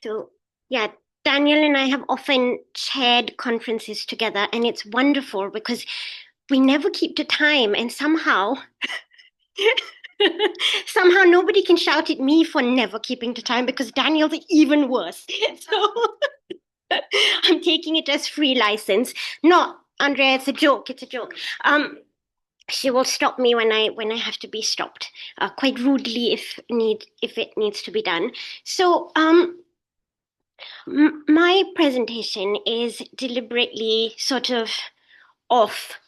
So, yeah, Daniel and I have often chaired conferences together, and it's wonderful because we never keep to time, and somehow, somehow nobody can shout at me for never keeping to time because Daniel's even worse. So I'm taking it as free license. No, Andrea, it's a joke. It's a joke. Um, she will stop me when I have to be stopped, quite rudely if it needs to be done. So my presentation is deliberately sort of off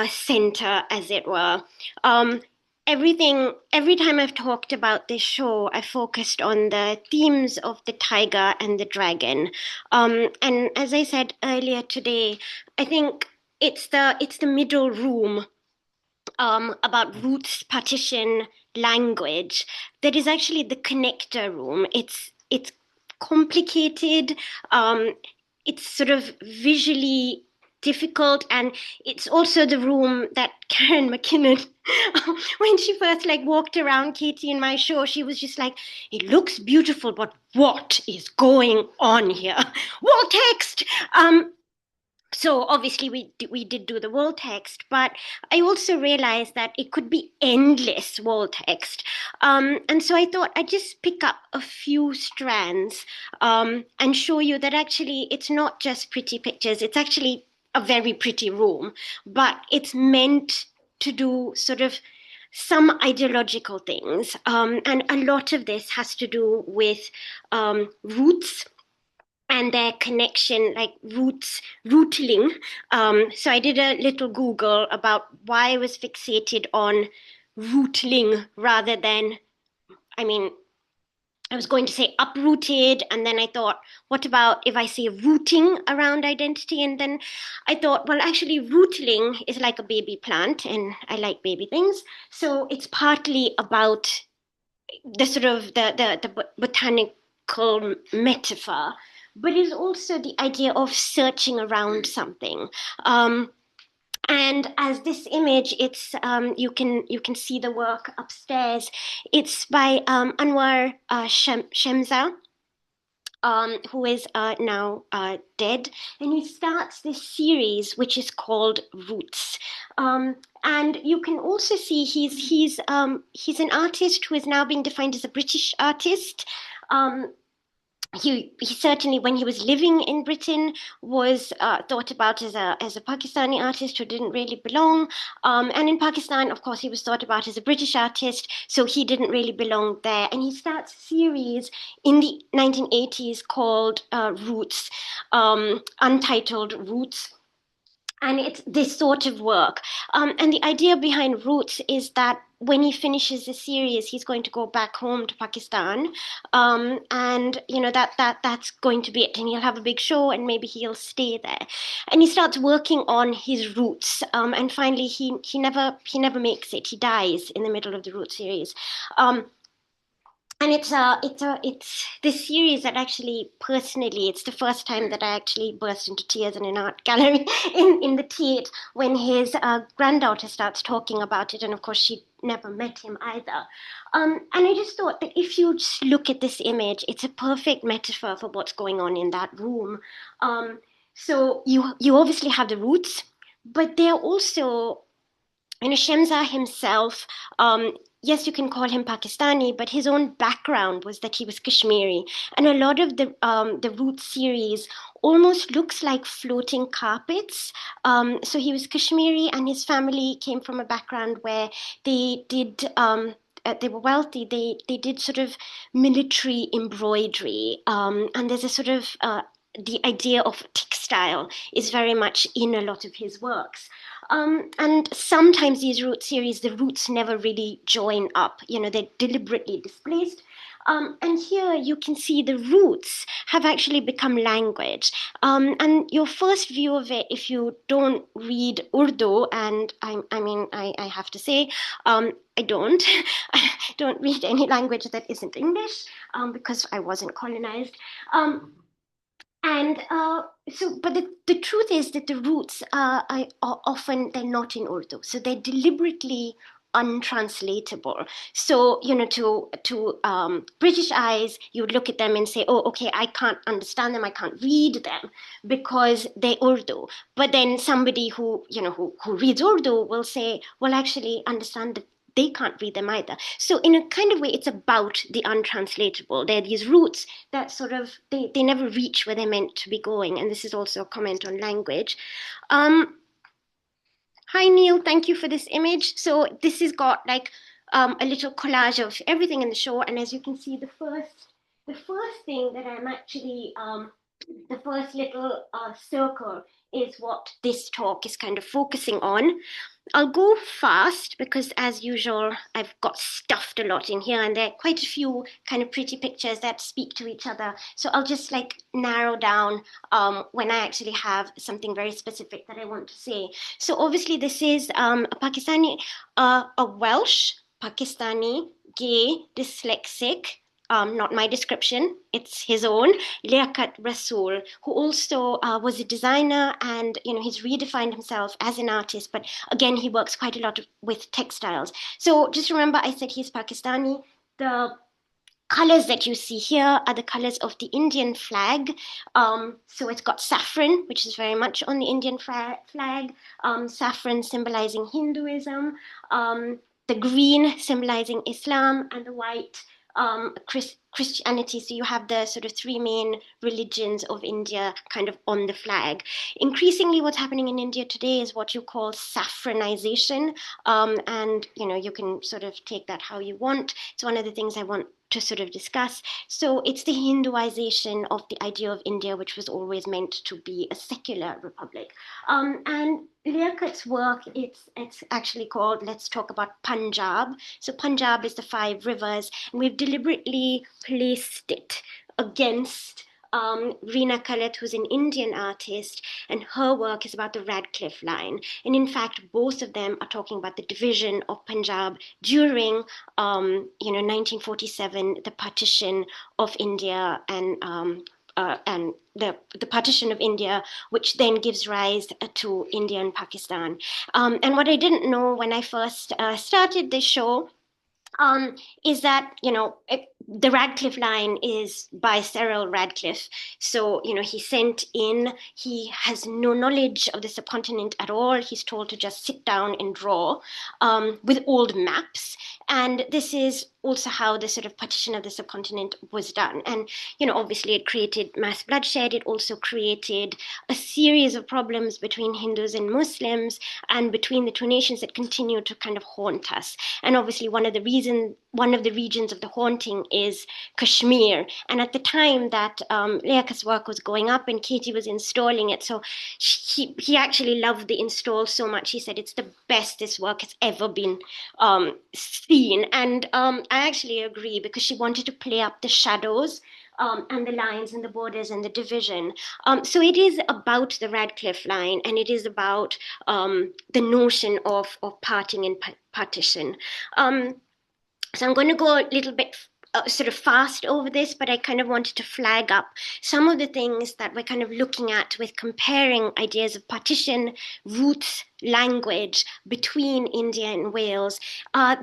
center, as it were. Um, every time I've talked about this show, I focused on the themes of the tiger and the dragon. And as I said earlier today, I think it's the middle room about roots, partition, language that is actually the connector room. It's complicated. Um, it's sort of visually difficult, and it's also the room that Karen McKinnon, when she first like walked around Katie in my show, she was just like, "It looks beautiful, but what is going on here?" Wall text. So obviously we did do the wall text, but I also realized that it could be endless wall text, and so I thought I'd just pick up a few strands and show you that actually it's not just pretty pictures. It's actually a very pretty room, but it's meant to do sort of some ideological things, and a lot of this has to do with roots and their connection, like rootling. So I did a little Google about why I was fixated on rootling rather than, I mean, I was going to say uprooted, and then I thought, what about if I say rooting around identity? And then I thought, well, actually, rootling is like a baby plant, and I like baby things. So it's partly about the sort of the botanical metaphor, but is also the idea of searching around something. And as this image, it's you can see the work upstairs. It's by Anwar Shemza, who is now dead, and he starts this series which is called Roots. And you can also see he's an artist who is now being defined as a British artist. Um, he certainly, when he was living in Britain, was thought about as a Pakistani artist who didn't really belong. And in Pakistan, of course, he was thought about as a British artist, so he didn't really belong there. And he starts a series in the 1980s called Roots, Untitled Roots, and it's this sort of work. And the idea behind Roots is that when he finishes the series, he's going to go back home to Pakistan, and that's going to be it. And he'll have a big show, and maybe he'll stay there. And he starts working on his roots, and finally he never makes it. He dies in the middle of the Roots series. And it's this series that actually, personally, it's the first time that I actually burst into tears in an art gallery in the Tate when his granddaughter starts talking about it, and of course she never met him either. And I just thought that if you just look at this image, it's a perfect metaphor for what's going on in that room. So you obviously have the roots, but they're also, Shemza himself, yes, you can call him Pakistani, but his own background was that he was Kashmiri, and a lot of the Root series almost looks like floating carpets. So he was Kashmiri, and his family came from a background where they did. They were wealthy. They did sort of military embroidery, and there's a sort of the idea of textile is very much in a lot of his works. And sometimes these root series, the roots never really join up. They're deliberately displaced. And here you can see the roots have actually become language. And your first view of it, if you don't read Urdu, and I have to say, I don't, I don't read any language that isn't English, because I wasn't colonized. And but the truth is that the roots are often they're not in Urdu, so they're deliberately untranslatable. So, to British eyes, you would look at them and say, oh, okay, I can't understand them, I can't read them because they're Urdu. But then somebody who reads Urdu will say, well, actually understand that they can't read them either. So in a kind of way, it's about the untranslatable. There are these roots that sort of, they never reach where they're meant to be going. And this is also a comment on language. Hi, Neil. Thank you for this image. So this has got like a little collage of everything in the show. And as you can see, the first thing that I'm actually, the first little circle is what this talk is kind of focusing on. I'll go fast because, as usual, I've got stuffed a lot in here, and there are quite a few kind of pretty pictures that speak to each other. So I'll just like narrow down when I actually have something very specific that I want to say. So obviously, this is a Pakistani, a Welsh Pakistani gay dyslexic. Not my description, it's his own, Liaqat Rasul, who also was a designer, and he's redefined himself as an artist, but again, he works quite a lot with textiles. So just remember, I said he's Pakistani. The colors that you see here are the colors of the Indian flag. So it's got saffron, which is very much on the Indian flag, saffron symbolizing Hinduism, the green symbolizing Islam, and the white Christianity. So you have the sort of three main religions of India kind of on the flag. Increasingly, what's happening in India today is what you call saffronization. And you can sort of take that how you want. It's one of the things I want to sort of discuss. So it's the Hinduization of the idea of India, which was always meant to be a secular republic. And Liaqat's work, it's actually called Let's Talk About Punjab. So Punjab is the 5 rivers, and we've deliberately placed it against Reena Khaled, who's an Indian artist, and her work is about the Radcliffe Line. And in fact, both of them are talking about the division of Punjab during, 1947, the partition of India, and the partition of India, which then gives rise to India and Pakistan. And what I didn't know when I first started this show is that the Radcliffe line is by Cyril Radcliffe. So he has no knowledge of the subcontinent at all. He's told to just sit down and draw with old maps. And this is also how the sort of partition of the subcontinent was done. And obviously it created mass bloodshed. It also created a series of problems between Hindus and Muslims, and between the two nations that continue to kind of haunt us. And obviously one of the regions of the haunting is Kashmir. And at the time that Liaqat's work was going up and Katie was installing it, so he actually loved the install so much. He said it's the best this work has ever been seen. And I actually agree, because she wanted to play up the shadows and the lines and the borders and the division. So it is about the Radcliffe line, and it is about the notion of parting and partition. So I'm going to go a little bit sort of fast over this, but I kind of wanted to flag up some of the things that we're kind of looking at with comparing ideas of partition, roots, language between India and Wales,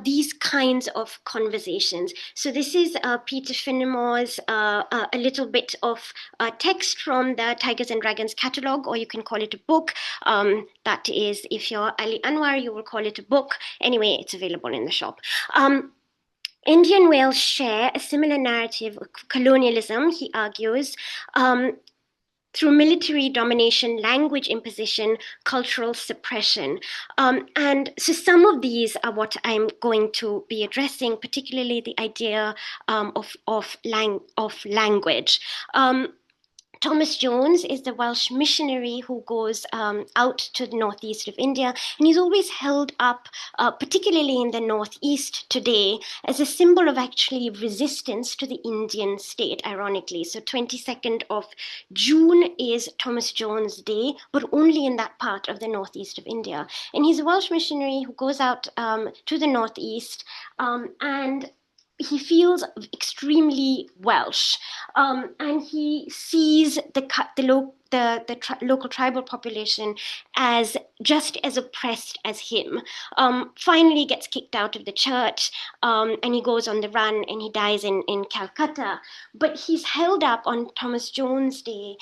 these kinds of conversations. So this is Peter Finnemore's a little bit of text from the Tigers and Dragons catalogue, or you can call it a book. That is, if you're Ali Anwar, you will call it a book. Anyway, it's available in the shop. India and Wales share a similar narrative of colonialism, he argues, through military domination, language imposition, cultural suppression. And so some of these are what I'm going to be addressing, particularly the idea of language. Thomas Jones is the Welsh missionary who goes out to the northeast of India, and he's always held up, particularly in the northeast today, as a symbol of actually resistance to the Indian state, ironically. So 22nd of June is Thomas Jones Day, but only in that part of the northeast of India. And he's a Welsh missionary who goes out to the northeast, and he feels extremely Welsh, and he sees the local tribal population as just as oppressed as him. Finally gets kicked out of the church, and he goes on the run and he dies in Calcutta. But he's held up on Thomas Jones Day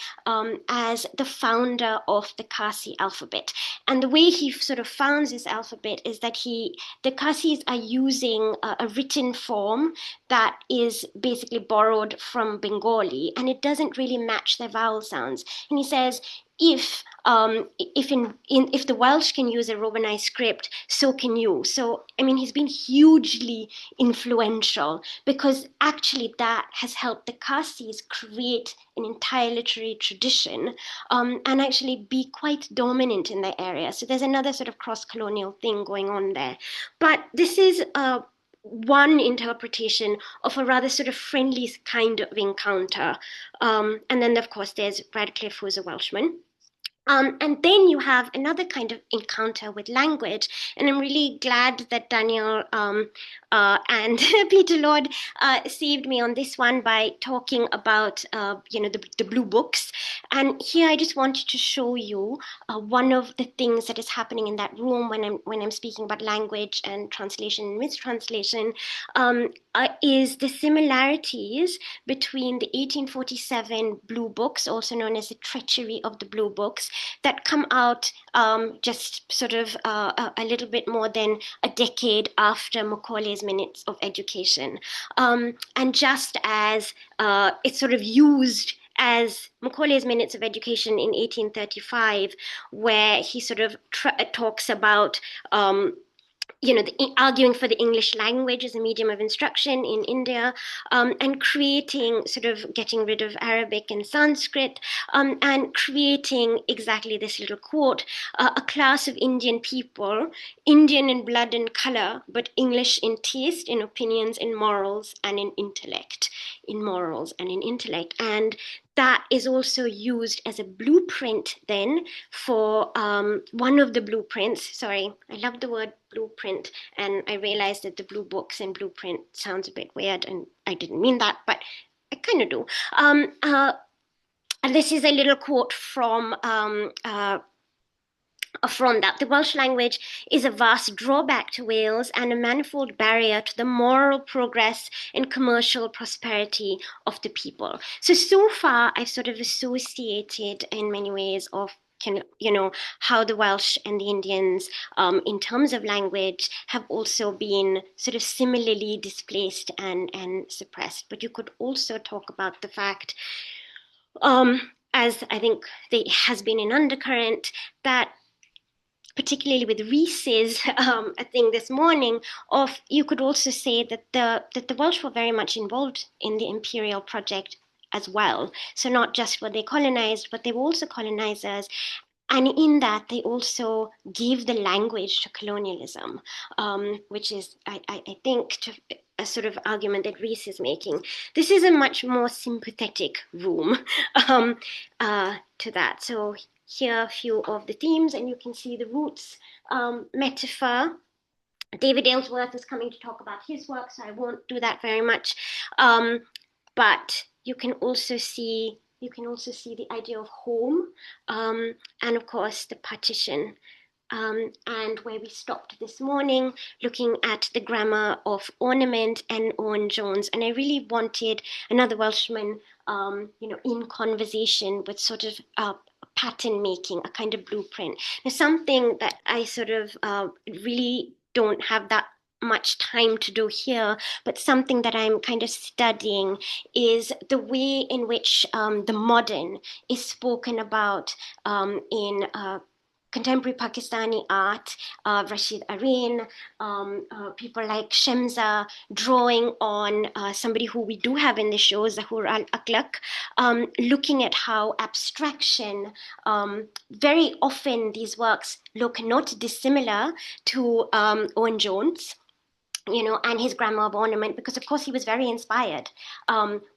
as the founder of the Khasi alphabet. And the way he sort of founds this alphabet is that the Khasis are using a written form that is basically borrowed from Bengali, and it doesn't really match their vowel sounds. And he says, if the Welsh can use a Romanized script, so can you. So I mean, he's been hugely influential because actually that has helped the Khasis create an entire literary tradition, and actually be quite dominant in their area. So there's another sort of cross-colonial thing going on there. But this is one interpretation of a rather sort of friendly kind of encounter. And then, of course, there's Radcliffe, who's a Welshman. And then you have another kind of encounter with language. And I'm really glad that Daniel and Peter Lord saved me on this one by talking about, the blue books. And here I just wanted to show you one of the things that is happening in that room when I'm speaking about language and translation and mistranslation, is the similarities between the 1847 blue books, also known as the treachery of the blue books, that come out just sort of a little bit more than a decade after Macaulay's Minutes of Education. And just as it's sort of used as Macaulay's Minutes of Education in 1835, where he sort of talks about arguing for the English language as a medium of instruction in India, and creating, sort of getting rid of Arabic and Sanskrit, and creating exactly this little quote, a class of Indian people, Indian in blood and color, but English in taste, in opinions, in morals, and in intellect. And that is also used as a blueprint then for one of the blueprints. Sorry, I love the word blueprint, and I realized that the blue books and blueprint sounds a bit weird, and I didn't mean that, but I kind of do. And this is a little quote from that. The Welsh language is a vast drawback to Wales and a manifold barrier to the moral progress and commercial prosperity of the people. So far, I've sort of associated in many ways of how the Welsh and the Indians, in terms of language, have also been sort of similarly displaced and suppressed. But you could also talk about the fact, as I think there has been an undercurrent, that particularly with Reese's thing this morning, you could also say that the Welsh were very much involved in the imperial project as well. So not just were they colonized, but they were also colonizers. And in that, they also gave the language to colonialism, which is, I think, a sort of argument that Rees is making. This is a much more sympathetic room to that. So here are a few of the themes, and you can see the roots metaphor. David Aylesworth is coming to talk about his work, so I won't do that very much. But you can also see the idea of home, and of course the partition. And where we stopped this morning, looking at the grammar of ornament and Owen Jones. And I really wanted another Welshman, in conversation with sort of pattern making, a kind of blueprint. Now, something that I sort of really don't have that much time to do here, but something that I'm kind of studying is the way in which the modern is spoken about in contemporary Pakistani art, Rashid Areen, people like Shemza, drawing on somebody who we do have in the show, Zahur al-Aklak, looking at how abstraction, very often these works look not dissimilar to Owen Jones, and his grammar of ornament, because of course he was very inspired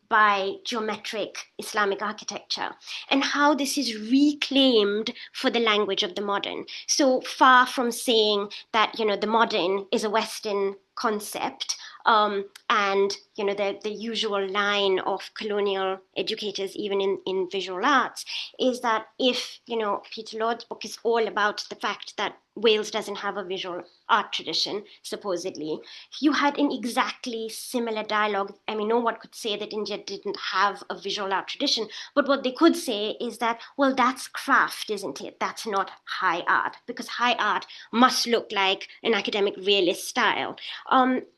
by geometric Islamic architecture, and how this is reclaimed for the language of the modern. So far from saying that, the modern is a Western concept, and the usual line of colonial educators, even in visual arts, is that if, Peter Lord's book is all about the fact that Wales doesn't have a visual art tradition, supposedly, you had an exactly similar dialogue. I mean, no one could say that India didn't have a visual art tradition, but what they could say is that, well, that's craft, isn't it? That's not high art, because high art must look like an academic realist style.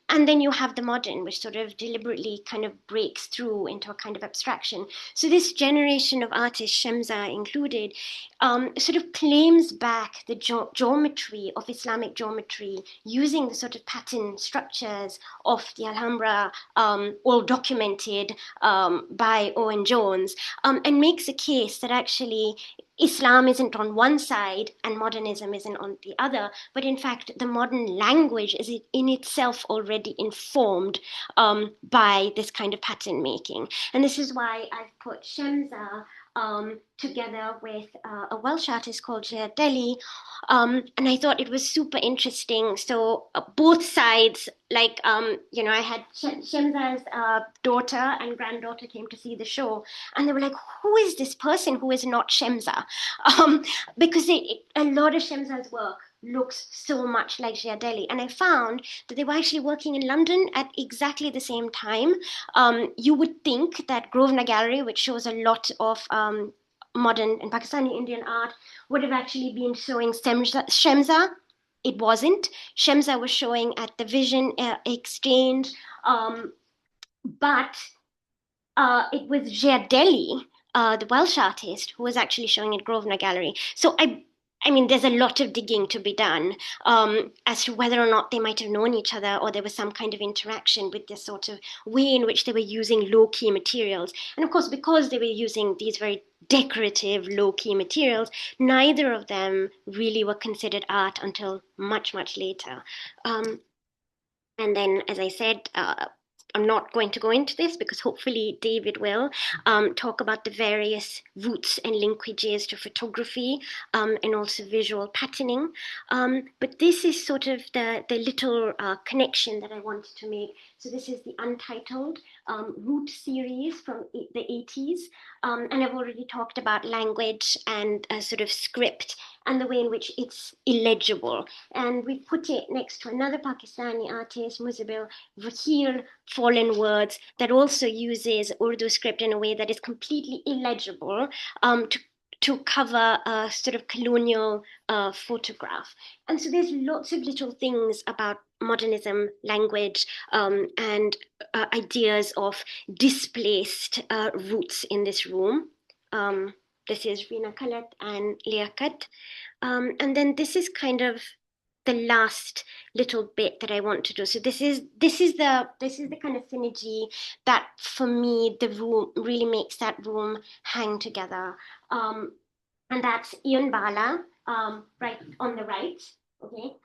And then you have the modern, which sort of deliberately kind of breaks through into a kind of abstraction. So this generation of artists, Shemza included, sort of claims back the geometry of Islamic geometry using the sort of pattern structures of the Alhambra, all documented by Owen Jones, and makes a case that actually Islam isn't on one side and modernism isn't on the other, but in fact, the modern language is in itself already informed by this kind of pattern making. And this is why I've put Shemza together with a Welsh artist called Jaya, and I thought it was super interesting. So both sides, like, I had Shemza's daughter and granddaughter came to see the show, and they were like, who is this person who is not Shemza? Because a lot of Shemza's work looks so much like Jaya, and I found that they were actually working in London at exactly the same time. You would think that Grosvenor Gallery, which shows a lot of modern and Pakistani Indian art, would have actually been showing Shemza. It wasn't. Shemza was showing at the Vision Exchange, but it was Jaya, the Welsh artist, who was actually showing at Grosvenor Gallery. So I mean, there's a lot of digging to be done as to whether or not they might have known each other, or there was some kind of interaction with this sort of way in which they were using low-key materials. And of course, because they were using these very decorative, low-key materials, neither of them really were considered art until much, much later. And then, as I said, I'm not going to go into this because hopefully David will talk about the various routes and linkages to photography and also visual patterning. But this is sort of the little connection that I wanted to make. So this is the Untitled root series from the 80s. And I've already talked about language and sort of script and the way in which it's illegible. And we put it next to another Pakistani artist, Muzabil Rahil, Fallen Words, that also uses Urdu script in a way that is completely illegible to cover a sort of colonial photograph. And so there's lots of little things about modernism, language, and ideas of displaced roots in this room. This is Rina Khalat and Liaqat. And then this is kind of the last little bit that I want to do. So this is the kind of synergy that for me the room really makes that room hang together. And that's Iwan Bala, right on the right. Okay.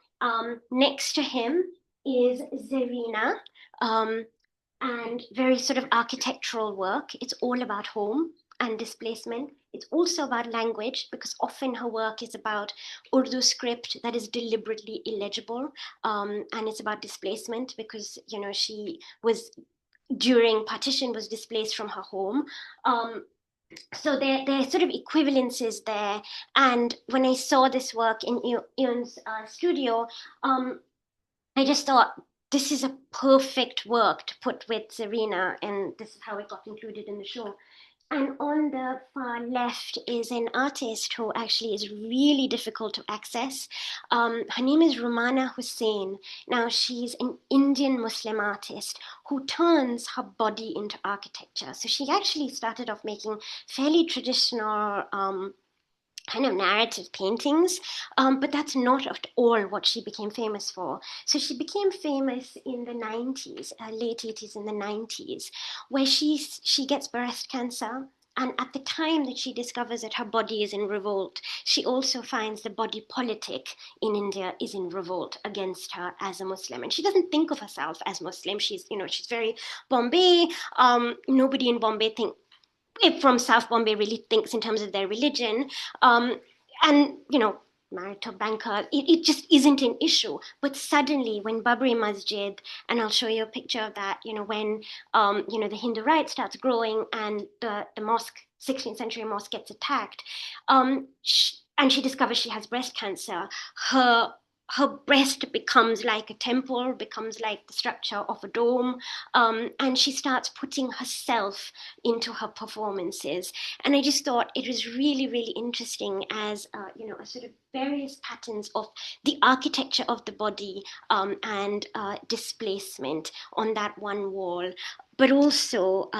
Next to him is Zarina, and very sort of architectural work. It's all about home and displacement. It's also about language, because often her work is about Urdu script that is deliberately illegible, and it's about displacement because she was, during partition, was displaced from her home. So there are sort of equivalences there. And when I saw this work in Iwan's studio, I just thought, this is a perfect work to put with Zarina, and this is how it got included in the show. And on the far left is an artist who actually is really difficult to access. Her name is Rummana Hussain. Now, she's an Indian Muslim artist who turns her body into architecture. So she actually started off making fairly traditional kind of narrative paintings, but that's not at all what she became famous for. So she became famous in the 90s, late 80s and the 90s, where she gets breast cancer. And at the time that she discovers that her body is in revolt, she also finds the body politic in India is in revolt against her as a Muslim. And she doesn't think of herself as Muslim. She's very Bombay. Nobody in Bombay from South Bombay really thinks in terms of their religion. And married to a banker. It just isn't an issue. But suddenly, when Babri Masjid, and I'll show you a picture of that, when the Hindu right starts growing and the mosque, 16th century mosque, gets attacked, and she discovers she has breast cancer. Her breast becomes like a temple, becomes like the structure of a dome, and she starts putting herself into her performances. And I just thought it was really, really interesting as a sort of various patterns of the architecture of the body, and displacement on that one wall, but also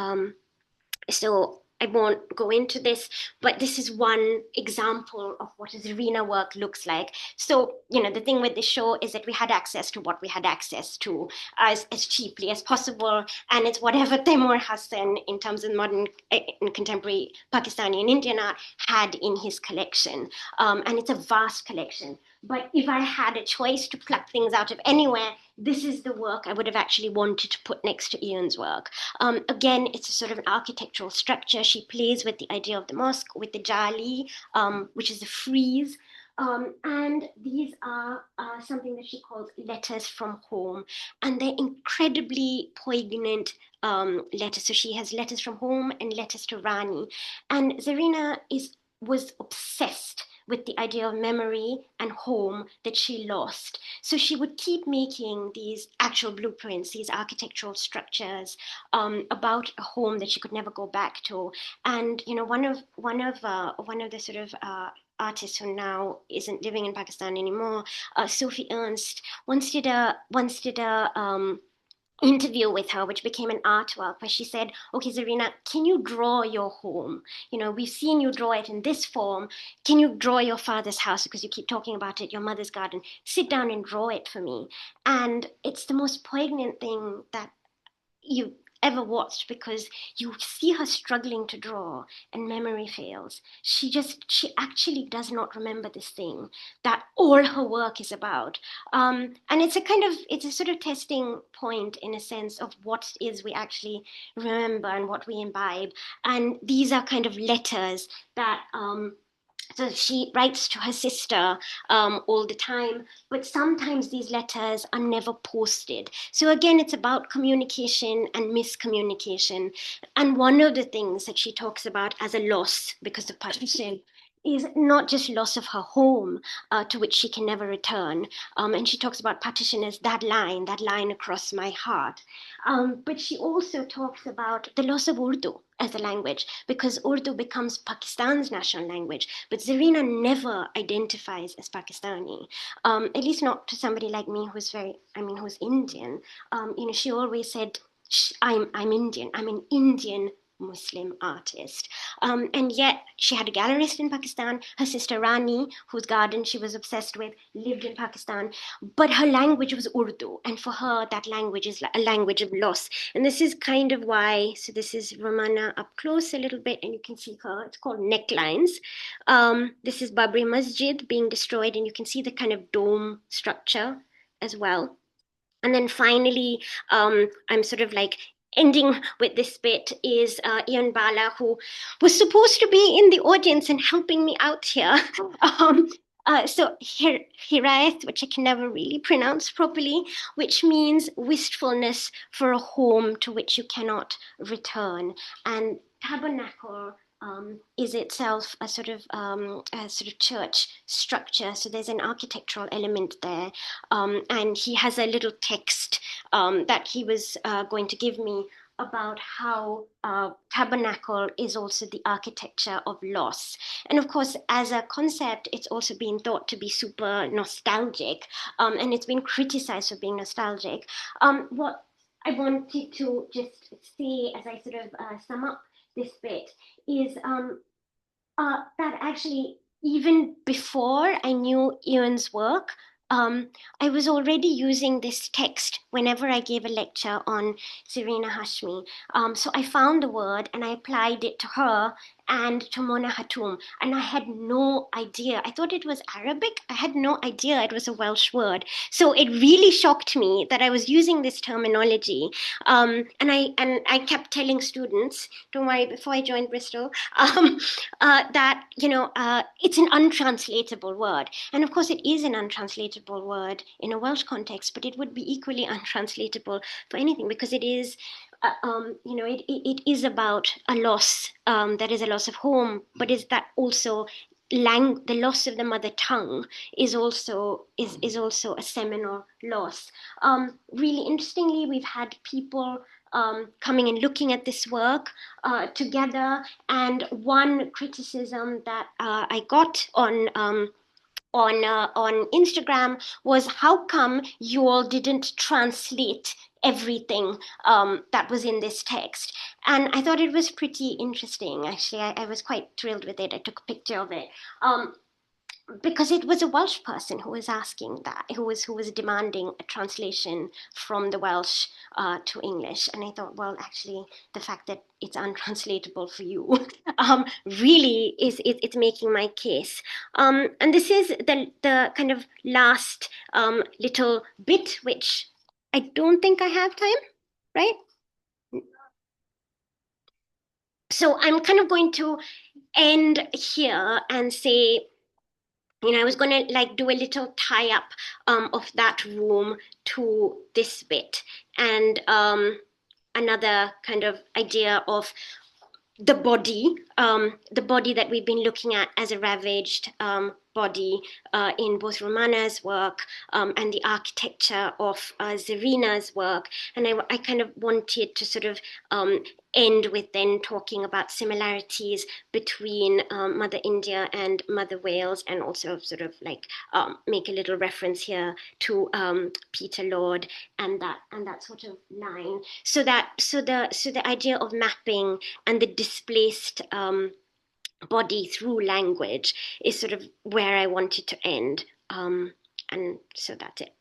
so I won't go into this, but this is one example of what a Zarina work looks like. So, the thing with the show is that we had access to what we had access to as cheaply as possible. And it's whatever Taimur Hassan, in terms of modern and contemporary Pakistani and Indian art, had in his collection. And it's a vast collection. But if I had a choice to pluck things out of anywhere, this is the work I would have actually wanted to put next to Iwan's work. Again, it's a sort of an architectural structure. She plays with the idea of the mosque, with the jali, which is the frieze. And these are something that she calls letters from home. And they're incredibly poignant letters. So she has letters from home and letters to Rani. And Zarina was obsessed with the idea of memory and home that she lost. So she would keep making these actual blueprints, these architectural structures, about a home that she could never go back to. And one of the sort of artists who now isn't living in Pakistan anymore, Sophie Ernst, once did a interview with her, which became an artwork, where she said, okay, Zarina, can you draw your home? We've seen you draw it in this form. Can you draw your father's house? Because you keep talking about it, your mother's garden. Sit down and draw it for me. And it's the most poignant thing that you ever watched, because you see her struggling to draw and memory fails. She actually does not remember this thing that all her work is about. And it's a sort of testing point, in a sense, of what is we actually remember and what we imbibe. And these are kind of letters that so she writes to her sister all the time, but sometimes these letters are never posted. So again, it's about communication and miscommunication. And one of the things that she talks about as a loss because of partition is not just loss of her home, to which she can never return. And she talks about partition as that line across my heart. But she also talks about the loss of Urdu as a language, because Urdu becomes Pakistan's national language. But Zarina never identifies as Pakistani, at least not to somebody like me who's Indian. She always said, I'm Indian. I'm an Indian Muslim artist. And yet she had a gallerist in Pakistan. Her sister Rani, whose garden she was obsessed with, lived in Pakistan. But her language was Urdu. And for her, that language is a language of loss. And this is kind of why, so this is Rummana up close a little bit, and you can see her, it's called necklines. This is Babri Masjid being destroyed, and you can see the kind of dome structure as well. And then finally, I'm sort of like ending with this bit is Iwan Bala, who was supposed to be in the audience and helping me out here. So Hiraeth, which I can never really pronounce properly, which means wistfulness for a home to which you cannot return. And tabernacle is itself a sort of church structure. So there's an architectural element there, and he has a little text that he was going to give me about how tabernacle is also the architecture of loss. And of course, as a concept, it's also been thought to be super nostalgic, and it's been criticized for being nostalgic. What I wanted to just say as I sort of sum up this bit is that actually, even before I knew Iwan's work, I was already using this text whenever I gave a lecture on Zarina Hashmi. So I found the word and I applied it to her, and Tumona Hatum. And I had no idea. I thought it was Arabic. I had no idea it was a Welsh word. So it really shocked me that I was using this terminology. And I kept telling students, don't worry, before I joined Bristol, that, it's an untranslatable word. And of course, it is an untranslatable word in a Welsh context, but it would be equally untranslatable for anything because it is it is about a loss, that is a loss of home, but is that also the loss of the mother tongue is also a seminal loss. Really interestingly, we've had people coming and looking at this work together, and one criticism that I got on Instagram was, how come you all didn't translate everything that was in this text? And I thought it was pretty interesting. Actually, I was quite thrilled with it. I took a picture of it. Because it was a Welsh person who was asking that, who was demanding a translation from the Welsh to English, and I thought, well, actually, the fact that it's untranslatable for you really it's making my case. And this is the kind of last little bit, which I don't think I have time, right? So I'm kind of going to end here and say, I was going to like do a little tie up of that room to this bit, and another kind of idea of the body that we've been looking at as a ravaged body in both Rummana's work and the architecture of Zarina's work. And I kind of wanted to sort of end with then talking about similarities between Mother India and Mother Wales, and also sort of like make a little reference here to Peter Lord and that sort of line. So the idea of mapping and the displaced body through language is sort of where I wanted to end. And so that's it.